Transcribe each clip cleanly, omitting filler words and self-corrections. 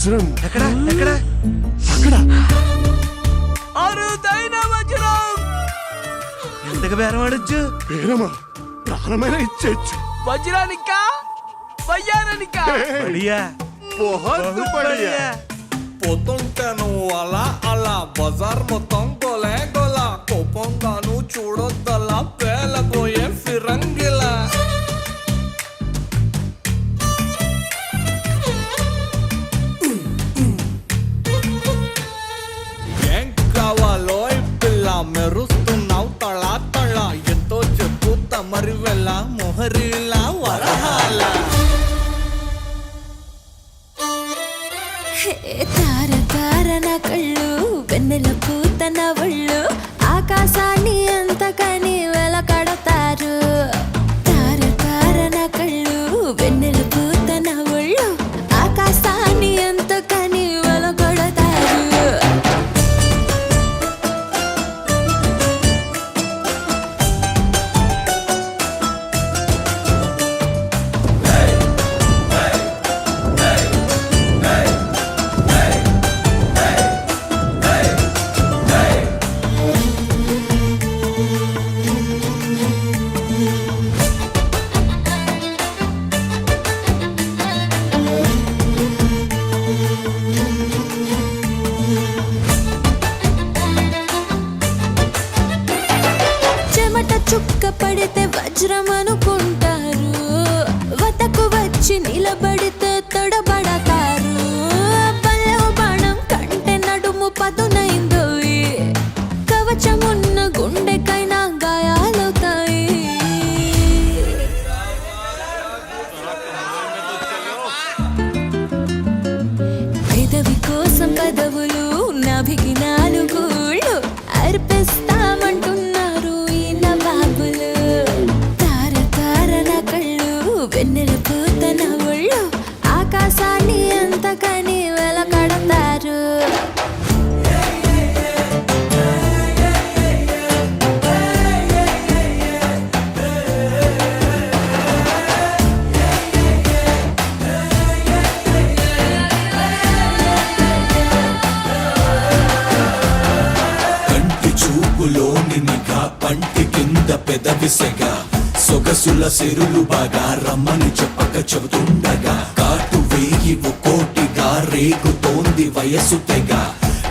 వజ్రం ఎక్కడ ఎక్కడ అక్కడ అరుదైన వజ్రం ఎంతకు బేరం ఆడొచ్చు? పేరమా ప్రాణమైన ఇచ్చేచ్చు. వజ్రానికా వయ్యారానికా? బడియా బహుత్ బడియా. పోతుంటాను అలా అలా బజార్ మొత్తం గోలే గోలా కోపంగాను చూడొద్దలా పేలబోయే ఫిరంగిలా ఏం కావాలో ఈ పిల్ల మెరుస్తున్నావు తళా తళా ఎంతో చెప్పు తమరి వెళ్ళ మొహరిలా వరహాల తార తార నా కళ్ళు వెన్నెల పూత నా ఒళ్ళు ఆకాశాన్ని అంతకని వెలకడతారు. తార తార నా కళ్ళు వెన్నెల పూత నా ఒళ్ళు ఆకాశాన్ని అంతకని వెలకడతారు. చెమట చుక్క పడితే వజ్రం అనుకుంటారు, వతకు వచ్చి నిలబడితే తొడబడతారు. పల్లె బాణం కంటే నడుము పదునైందో కవచమున్న గుండెకైనా గాయాలవుతాయి. పెదవి కోసం పదవులు నాభికి నాలుగుళ్ళు అర్పిస్తామంటున్నారు ఈ నవాబులు. తార తార నా కళ్ళు వెన్నెల పూత నా ఒళ్ళు ఆకాశాన్ని అంతకని వెలకడతారు. కంటి చూపులోని నిఘా పంటి కింద పెదవిసెగా సొగసుల సిరులు బాగా రమ్మని చెప్పక చెబుతుండగా కాటు వేయి కోటిగా రేగుతోంది వయసు తెగ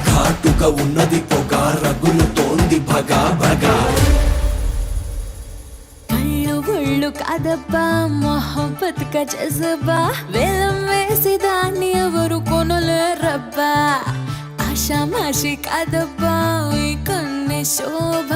ఘాటుగా ఉన్నది పొగ రగులుతోంది భగా భగా కళ్ళు ఒళ్ళు కాదబ్బా మొహబ్బత్ కా జజబా వేలం వేసి దాన్ని ఎవరు కొనలేరబ్బా. ఆషామాషి కాదబ్బా ఈ కన్నె శోభ